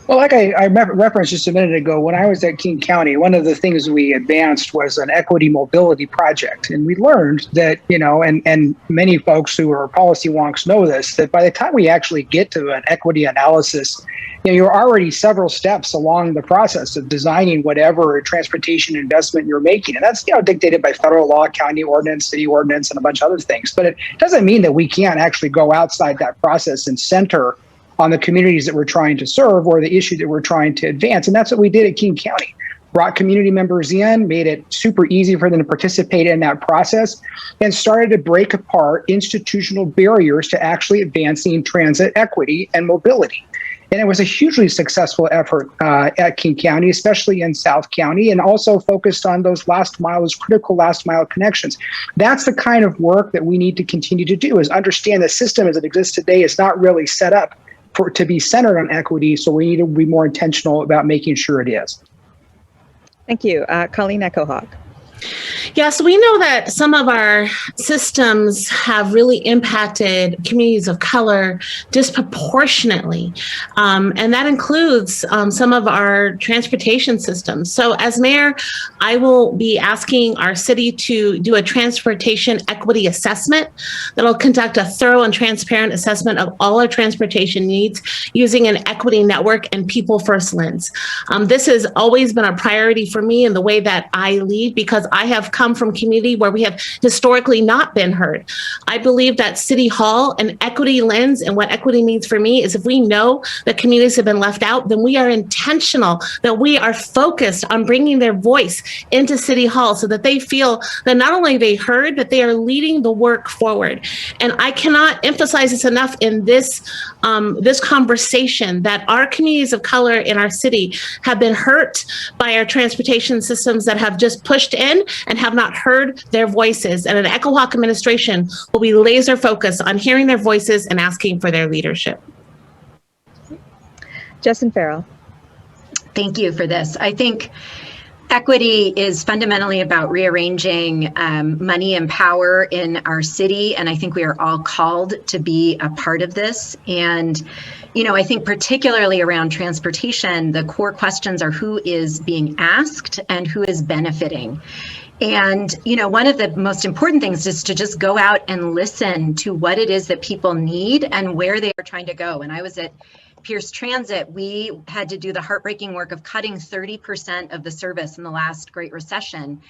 Well, like I referenced just a minute ago, when I was at King County, one of the things we advanced was an equity mobility project. And we learned that, and many folks who are policy wonks know this, that by the time we actually get to an equity analysis, you're already several steps along the process of designing whatever transportation investment you're making. And that's, dictated by federal law, county ordinance, city ordinance, and a bunch of other things. But it doesn't mean that we can't actually go outside that process and center on the communities that we're trying to serve or the issue that we're trying to advance. And that's what we did at King County. Brought community members in, made it super easy for them to participate in that process, and started to break apart institutional barriers to actually advancing transit equity and mobility. And it was a hugely successful effort at King County, especially in South County, and also focused on those critical last mile connections. That's the kind of work that we need to continue to do, is understand the system as it exists today is not really set up to be centered on equity. So we need to be more intentional about making sure it is.
Thank you. Colleen Echohawk.
Yeah, so we know that some of our systems have really impacted communities of color disproportionately. And that includes some of our transportation systems. So as mayor, I will be asking our city to do a transportation equity assessment that'll conduct a thorough and transparent assessment of all our transportation needs using an equity network and people first lens. This has always been a priority for me in the way that I lead, because because I have come from community where we have historically not been heard. I believe that City Hall, an equity lens, and what equity means for me is if we know that communities have been left out, then we are intentional, that we are focused on bringing their voice into City Hall so that they feel that not only they heard, but they are leading the work forward. And I cannot emphasize this enough in this conversation, that our communities of color in our city have been hurt by our transportation systems that have just pushed in and have not heard their voices. And an Echo Hawk administration will be laser focused on hearing their voices and asking for their leadership.
Justin Farrell.
Thank you for this. I think equity is fundamentally about rearranging money and power in our city. And I think we are all called to be a part of this. And, you know, I think particularly around transportation, the core questions are who is being asked and who is benefiting. And, you know, one of the most important things is to just go out and listen to what it is that people need and where they are trying to go. And I was at Pierce Transit, we had to do the heartbreaking work of cutting 30% of the service in the last Great Recession.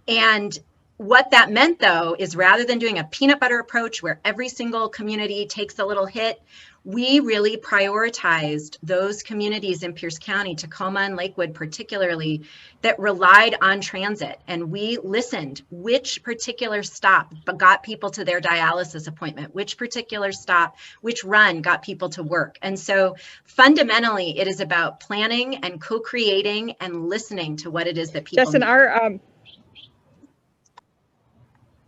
And what that meant, though, is rather than doing a peanut butter approach where every single community takes a little hit, we really prioritized those communities in Pierce County, Tacoma and Lakewood particularly, that relied on transit. And we listened which particular stop got people to their dialysis appointment, which particular stop, which run got people to work. And so fundamentally, it is about planning and co-creating and listening to what it is that people
Justin,
need.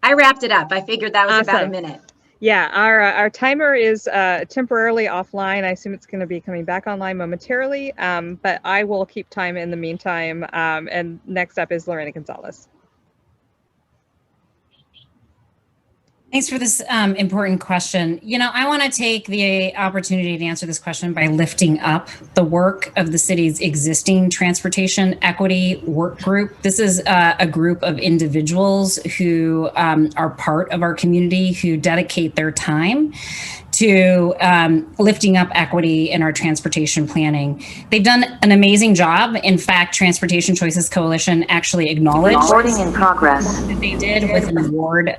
I wrapped it up. I figured that was
awesome.
about a minute.
Yeah, our timer is temporarily offline. I assume it's going to be coming back online momentarily, but I will keep time in the meantime. And next up is Lorena Gonzalez.
Thanks for this important question. You know, I want to take the opportunity to answer this question by lifting up the work of the city's existing transportation equity work group. This is a group of individuals who are part of our community who dedicate their time to lifting up equity in our transportation planning. They've done an amazing job. In fact, Transportation Choices Coalition actually acknowledged that they did with an award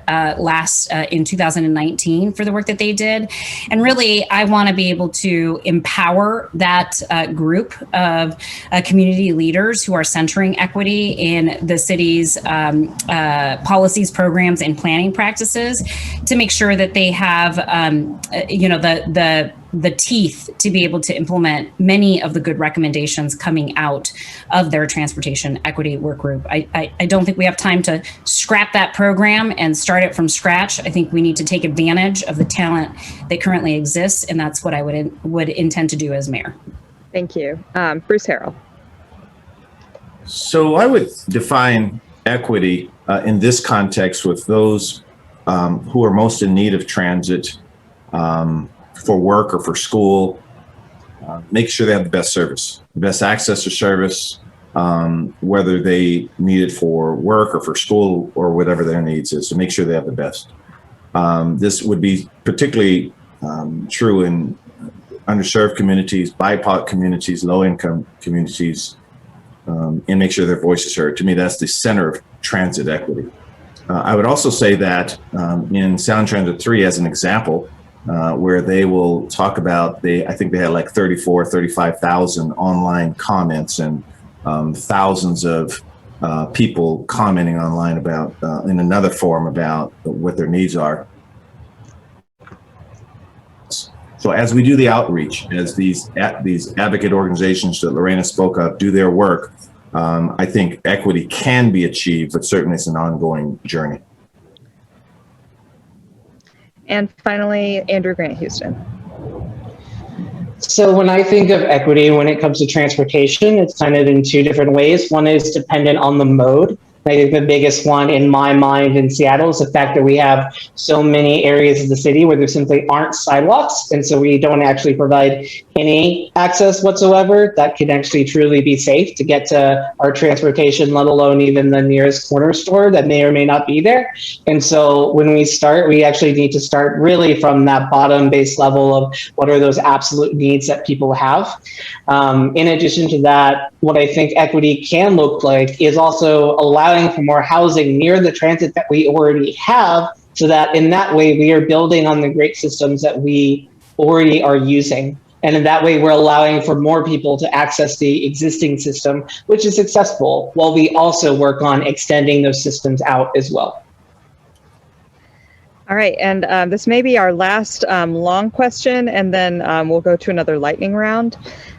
in 2019 for the work that they did. And really, I want to be able to empower that group of community leaders who are centering equity in the city's policies, programs, and planning practices to make sure that they have the teeth to be able to implement many of the good recommendations coming out of their transportation equity work group. I don't think we have time to scrap that program and start it from scratch. I think we need to take advantage of the talent that currently exists, and that's what I would intend to do as mayor.
Thank you. Bruce Harrell.
So I would define equity in this context with those who are most in need of transit for work or for school, make sure they have the best service, the best access to service, whether they need it for work or for school or whatever their needs is, to make sure they have the best. This would be particularly true in underserved communities, BIPOC communities, low-income communities, and make sure their voice is heard. To me, that's the center of transit equity. I would also say that in Sound Transit 3, as an example, where they will talk about, I think they had like 35,000 online comments and thousands of people commenting online about, in another forum, about what their needs are. So as we do the outreach, as these advocate organizations that Lorena spoke of do their work, I think equity can be achieved, but certainly it's an ongoing journey.
And finally, Andrew Grant Houston.
So when I think of equity, when it comes to transportation, it's kind of in two different ways. One is dependent on the mode. I think the biggest one in my mind in Seattle is the fact that we have so many areas of the city where there simply aren't sidewalks. And so we don't actually provide any access whatsoever that can actually truly be safe to get to our transportation, let alone even the nearest corner store that may or may not be there. And so when we start, we actually need to start really from that bottom base level of what are those absolute needs that people have. In addition to that, what I think equity can look like is also allowing allowing for more housing near the transit that we already have, so that in that way we are building on the great systems that we already are using. And in that way, we're allowing for more people to access the existing system, which is successful, while we also work on extending those systems out as well.
All right, and this may be our last long question, and then we'll go to another lightning round.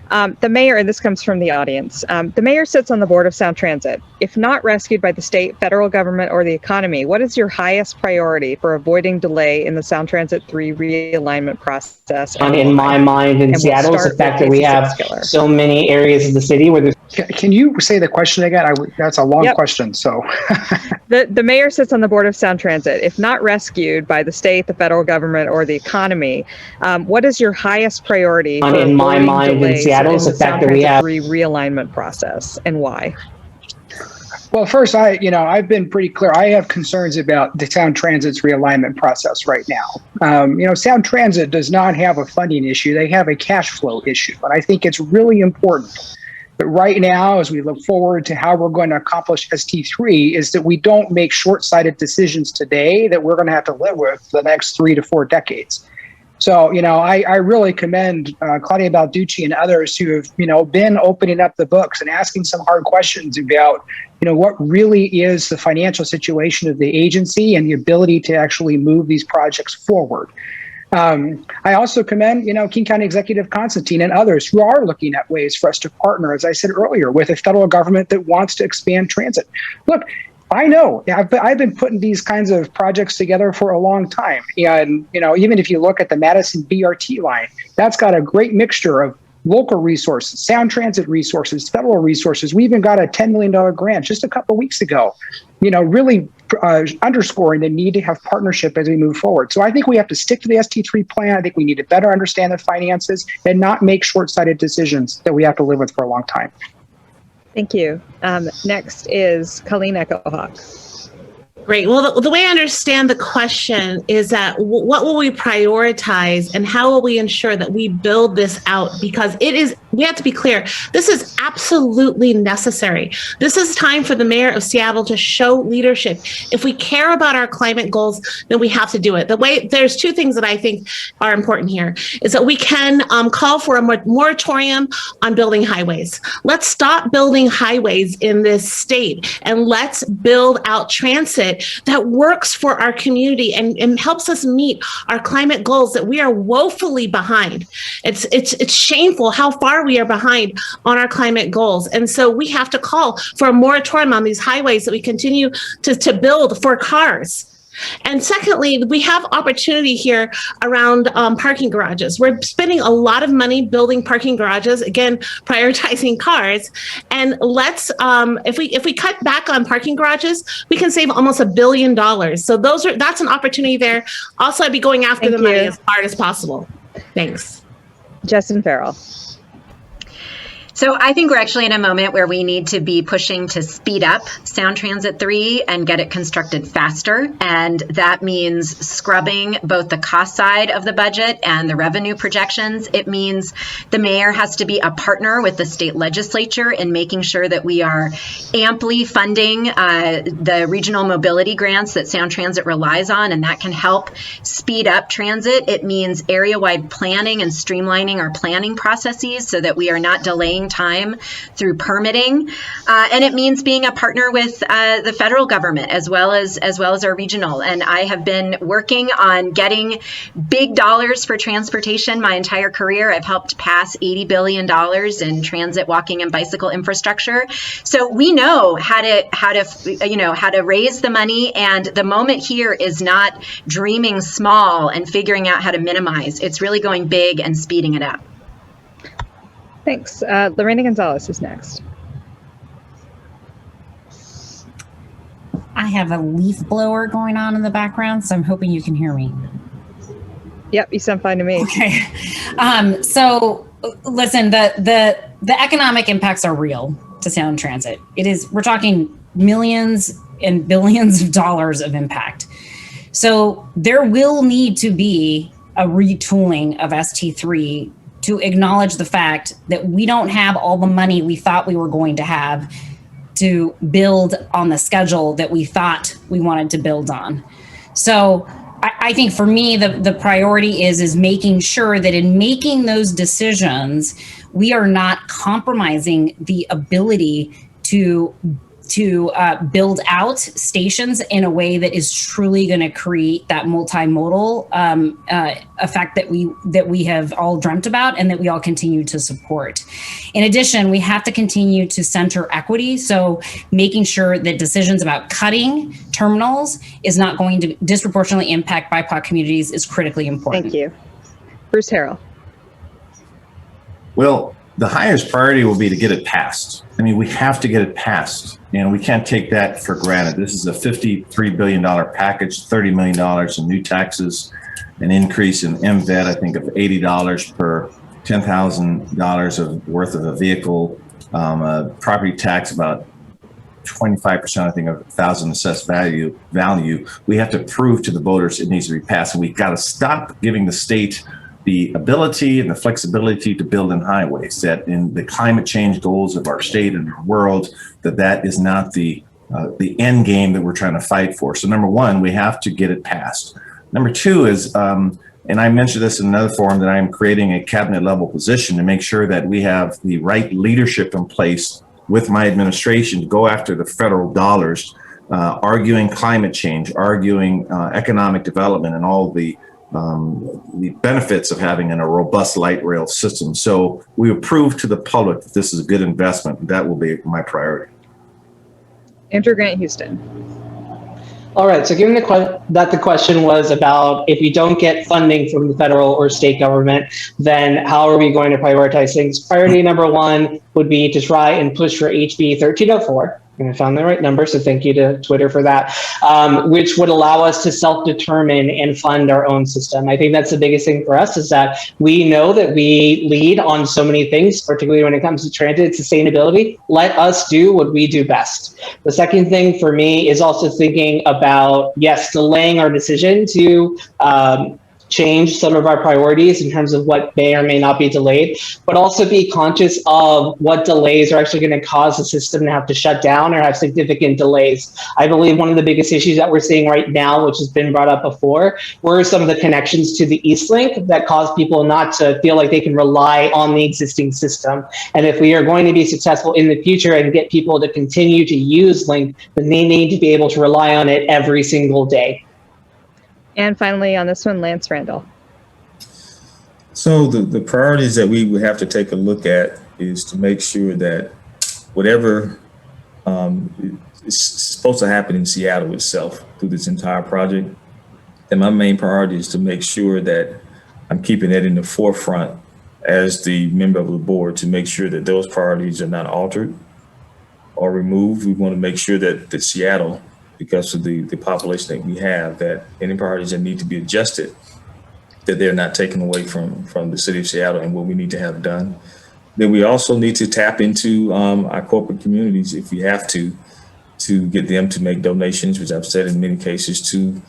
The mayor, and this comes from the audience, the mayor sits on the board of Sound Transit. If not rescued by the state, federal government, or the economy, what is your highest priority for avoiding delay in the Sound Transit 3 realignment process?
In my mind, in Seattle, is the fact that we have so many areas of the city where there's...
Can you say the question again? That's a long question, so.
The mayor sits on the board of Sound Transit. If not rescued by the state, the federal government, or the economy, what is your highest priority for
in my mind, in Seattle, is the fact that we have
realignment process, and why?
Well, first, I've been pretty clear. I have concerns about the Sound Transit's realignment process right now. Sound Transit does not have a funding issue. They have a cash flow issue. And I think it's really important that right now, as we look forward to how we're going to accomplish ST3, is that we don't make short-sighted decisions today that we're going to have to live with for the next 3 to 4 decades. So, I really commend Claudia Balducci and others who have, been opening up the books and asking some hard questions about, what really is the financial situation of the agency and the ability to actually move these projects forward. I also commend, King County Executive Constantine and others who are looking at ways for us to partner, as I said earlier, with a federal government that wants to expand transit. Look, I know I've been putting these kinds of projects together for a long time. And, even if you look at the Madison BRT line, that's got a great mixture of local resources, Sound Transit resources, federal resources. We even got a $10 million grant just a couple of weeks ago, really underscoring the need to have partnership as we move forward. So I think we have to stick to the ST3 plan. I think we need to better understand the finances and not make short-sighted decisions that we have to live with for a long time.
Thank you. Next is Colleen Echohawk.
Great. Well, the way I understand the question is that what will we prioritize and how will we ensure that we build this out? Because we have to be clear, this is absolutely necessary. This is time for the mayor of Seattle to show leadership. If we care about our climate goals, then we have to do it. There's two things that I think are important here is that we can call for a moratorium on building highways. Let's stop building highways in this state and let's build out transit that works for our community and helps us meet our climate goals that we are woefully behind. It's shameful how far we are behind on our climate goals. And so we have to call for a moratorium on these highways that we continue to build for cars. And secondly, we have opportunity here around parking garages. We're spending a lot of money building parking garages, again, prioritizing cars. And let's, if we cut back on parking garages, we can save almost $1 billion. So that's an opportunity there. Also, I'd be going after the money as hard as possible. Thanks.
Justin Farrell.
So I think we're actually in a moment where we need to be pushing to speed up Sound Transit 3 and get it constructed faster. And that means scrubbing both the cost side of the budget and the revenue projections. It means the mayor has to be a partner with the state legislature in making sure that we are amply funding the regional mobility grants that Sound Transit relies on, and that can help speed up transit. It means area-wide planning and streamlining our planning processes so that we are not delaying time through permitting, and it means being a partner with the federal government as well as our regional. And I have been working on getting big dollars for transportation my entire career. I've helped pass $80 billion in transit, walking, and bicycle infrastructure. So we know how to raise the money. And the moment here is not dreaming small and figuring out how to minimize. It's really going big and speeding it up.
Thanks. Lorena Gonzalez is next.
I have a leaf blower going on in the background, so I'm hoping you can hear me.
Yep, you sound fine to me.
Okay. So listen, the economic impacts are real to Sound Transit. We're talking millions and billions of dollars of impact. So there will need to be a retooling of ST3 to acknowledge the fact that we don't have all the money we thought we were going to have to build on the schedule that we thought we wanted to build on. So I think for me, the priority is making sure that in making those decisions, we are not compromising the ability to build out stations in a way that is truly going to create that multimodal effect that we have all dreamt about and that we all continue to support. In addition, we have to continue to center equity. So making sure that decisions about cutting terminals is not going to disproportionately impact BIPOC communities is critically important.
Thank you. Bruce Harrell.
Well, the highest priority will be to get it passed. I mean, we have to get it passed, and we can't take that for granted. This is a $53 billion package, $30 million in new taxes, an increase in MVET, I think of $80 per $10,000 of worth of a vehicle, property tax about 25%, I think, of 1,000 assessed value. We have to prove to the voters it needs to be passed, and we've got to stop giving the state the ability and the flexibility to build in highways, that in the climate change goals of our state and our world, that is not the end game that we're trying to fight for. So number one, we have to get it passed. Number two is, and I mentioned this in another forum, that I am creating a cabinet level position to make sure that we have the right leadership in place with my administration to go after the federal dollars, arguing climate change, arguing economic development, and all the benefits of having a robust light rail system. So we will prove to the public that this is a good investment. That will be my priority.
Andrew Grant Houston.
All right, so given that the question was about if we don't get funding from the federal or state government, then how are we going to prioritize things? Priority number one would be to try and push for HB 1304. And I found the right number, so thank you to Twitter for that, which would allow us to self-determine and fund our own system. I think that's the biggest thing for us, is that we know that we lead on so many things, particularly when it comes to transit sustainability. Let us do what we do best. The second thing for me is also thinking about, yes, delaying our decision to change some of our priorities in terms of what may or may not be delayed, but also be conscious of what delays are actually going to cause the system to have to shut down or have significant delays. I believe one of the biggest issues that we're seeing right now, which has been brought up before, were some of the connections to the East Link that cause people not to feel like they can rely on the existing system. And if we are going to be successful in the future and get people to continue to use Link, then they need to be able to rely on it every single day.
And finally, on this one, Lance Randall.
So the priorities that we would have to take a look at is to make sure that whatever is supposed to happen in Seattle itself through this entire project, and my main priority is to make sure that I'm keeping that in the forefront as the member of the board, to make sure that those priorities are not altered or removed. We want to make sure that Seattle, because of the population that we have, that any priorities that need to be adjusted, that they're not taken away from the city of Seattle and what we need to have done. Then we also need to tap into our corporate communities if we have to get them to make donations, which I've said in many cases, to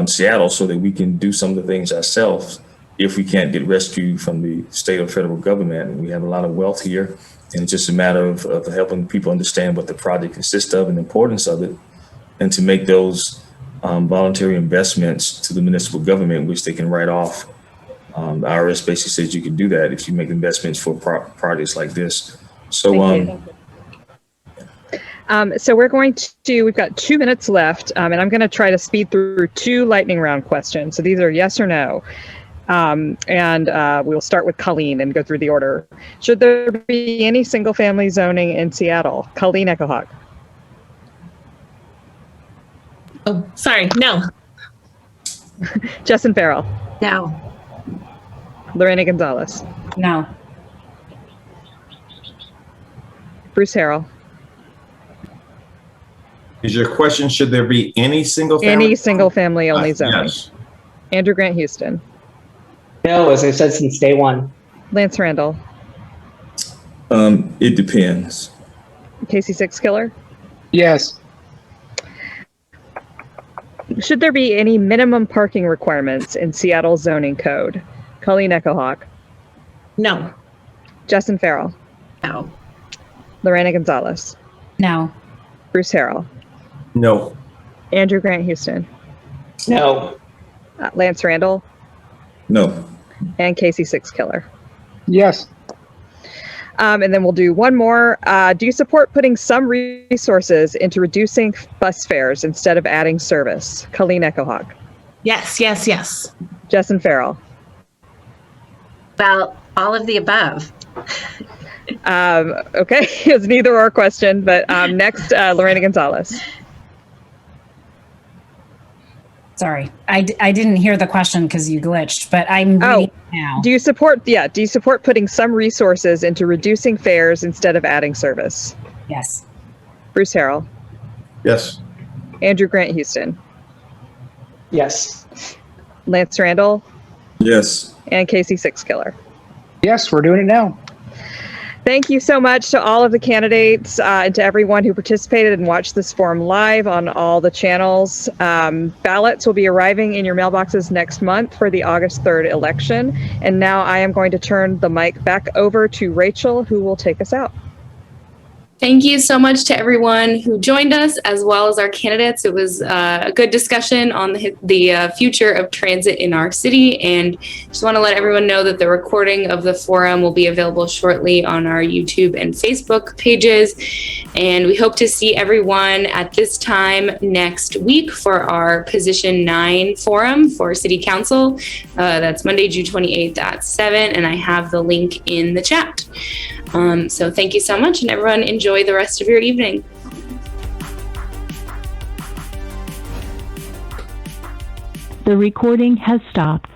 Seattle, so that we can do some of the things ourselves if we can't get rescued from the state or federal government. And we have a lot of wealth here, and it's just a matter of helping people understand what the project consists of and the importance of it, and to make those voluntary investments to the municipal government, which they can write off. The IRS basically says you can do that if you make investments for projects like this. So,
so we've got 2 minutes left, and I'm going to try to speed through 2 lightning round questions. So these are yes or no. And we'll start with Colleen and go through the order. Should there be any single family zoning in Seattle? Colleen Echohawk.
Oh, sorry, no.
Justin Farrell.
No.
Lorena Gonzalez.
No.
Bruce Harrell.
Is your question, should there be any single family?
Any single family only zoning?
Yes.
Andrew Grant Houston.
No, as I've said since day one.
Lance Randall.
It depends.
Casey Sixkiller.
Yes.
Should there be any minimum parking requirements in Seattle zoning code? Colleen Echohawk.
No.
Justin Farrell.
No.
Lorena Gonzalez.
No.
Bruce Harrell,
No.
Andrew Grant Houston,
No.
Lance Randall,
No.
and Casey Sixkiller.
Yes.
And then we'll do one more. Do you support putting some resources into reducing bus fares instead of adding service? Colleen Echohawk,
Yes, yes, yes.
Justin Farrell.
Well, all of the above.
Okay, it's neither or question, but next, Lorena Gonzalez.
Sorry, I didn't hear the question because you glitched, but I'm reading it now.
Do you support putting some resources into reducing fares instead of adding service?
Yes.
Bruce Harrell,
Yes.
Andrew Grant Houston,
Yes.
Lance Randall,
Yes.
and Casey Sixkiller.
Yes, we're doing it now.
Thank you so much to all of the candidates and to everyone who participated and watched this forum live on all the channels. Ballots will be arriving in your mailboxes next month for the August 3rd election. And now I am going to turn the mic back over to Rachel, who will take us out.
Thank you so much to everyone who joined us, as well as our candidates. It was a good discussion on the future of transit in our city, and just want to let everyone know that the recording of the forum will be available shortly on our YouTube and Facebook pages. And we hope to see everyone at this time next week for our Position 9 forum for City Council. That's Monday, June 28th at 7, and I have the link in the chat. So thank you so much, and everyone enjoy the rest of your evening.
The recording has stopped.